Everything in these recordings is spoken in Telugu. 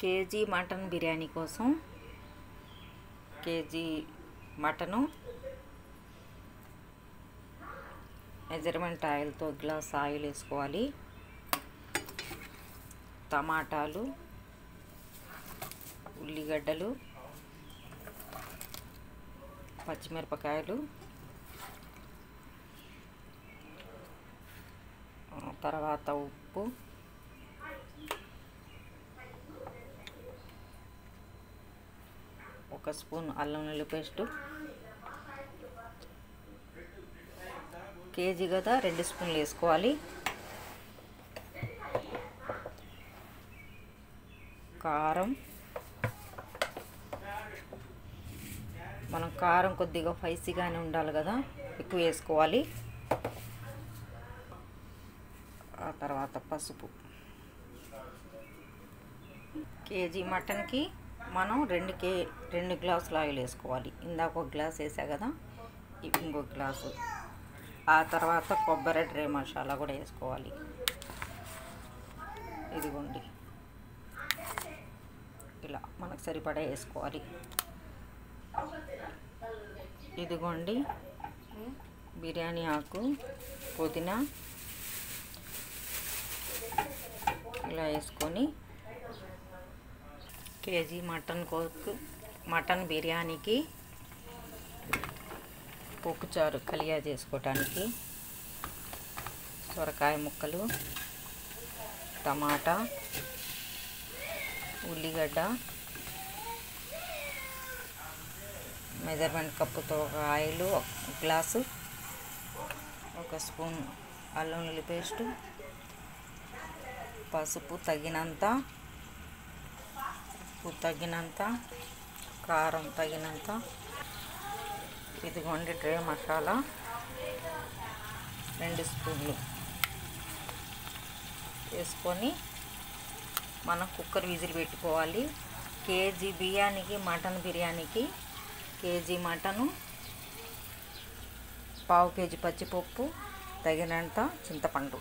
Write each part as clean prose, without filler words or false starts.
కేజీ మటన్ బిర్యానీ కోసం కేజీ మటను మెజర్మెంట్ ఆయిల్తో గ్లాస్ ఆయిల్ వేసుకోవాలి. టమాటాలు, ఉల్లిగడ్డలు, పచ్చిమిరపకాయలు, తర్వాత ఉప్పు, ఒక స్పూన్ అల్లం వెల్లుల్లి పేస్టు, కేజీ కదా 2 స్పూన్లు వేసుకోవాలి. కారం, మనం కారం కొద్దిగా స్పైసీగానే ఉండాలి కదా, ఎక్కువ వేసుకోవాలి. ఆ తర్వాత పసుపు. కేజీ మటన్కి మనం 2 గ్లాసులు ఆయిల్ వేసుకోవాలి. ఇందాక 1 గ్లాస్ వేసా కదా, ఇంకొక గ్లాసు. ఆ తర్వాత కొబ్బరి డ్రై మసాలా కూడా వేసుకోవాలి. ఇదిగోండి, ఇలా మనకు సరిపడా వేసుకోవాలి. ఇదిగోండి బిర్యానీ ఆకు, పుదీనా ఇలా వేసుకొని కేజీ మటన్ బిర్యానీకి పొక్కుచారు కలియా చేసుకోవటానికి సొరకాయ ముక్కలు, టమాటా, ఉల్లిగడ్డ, మెజర్మెంట్ కప్పుతో ఒక ఆయిల్, 1 గ్లాసు, 1 స్పూన్ అల్లం వెల్లుల్లి పేస్టు, పసుపు తగినంత, ఉప్పు తగినంత, కారం తగినంత. ఇదిగోండి డ్రై మసాలా 2 స్పూన్లు వేసుకొని మనం కుక్కర్ విజిల్ పెట్టుకోవాలి. కేజీ బిర్యానీకి, మటన్ బిర్యానీకి కేజీ మటను, 1/2 కేజీ పచ్చిపప్పు, తగినంత చింతపండు.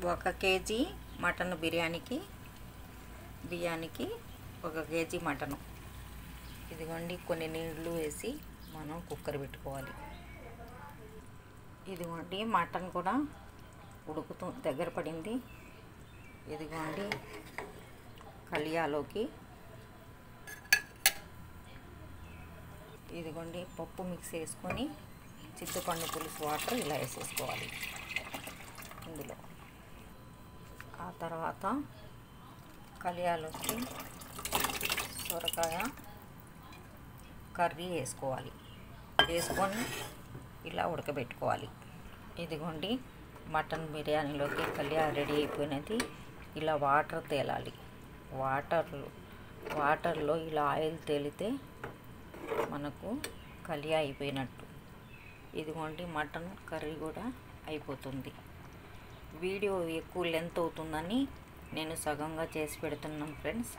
1 కేజీ మటన్ బిర్యానీకి 1 కేజీ మటను. ఇదిగోండి కొన్ని నీళ్లు వేసి మనం కుక్కర్ పెట్టుకోవాలి. ఇదిగోండి మటన్ కూడా దగ్గర పడింది. ఇదిగోండి కలియాలోకి ఇదిగోండి పప్పు మిక్స్ వేసుకొని చింతపండు పులుసు వాటర్ ఇలా వేసేసుకోవాలి ఇందులో. ఆ తర్వాత కలియాలోకి సొరకాయ కర్రీ వేసుకొని ఇలా ఉడకబెట్టుకోవాలి. ఇదిగోండి మటన్ బిర్యానీలోకి కలియా రెడీ అయిపోయినది. ఇలా వాటర్ తేలాలి. వాటర్లో ఇలా ఆయిల్ తేలితే మనకు కలియా అయిపోయినట్టు. ఇదిగోండి మటన్ కర్రీ కూడా అయిపోతుంది. వీడియో ఎక్కువ లెంత్ అవుతుందని నేను సగంగా చేసి పెడుతున్నాను ఫ్రెండ్స్.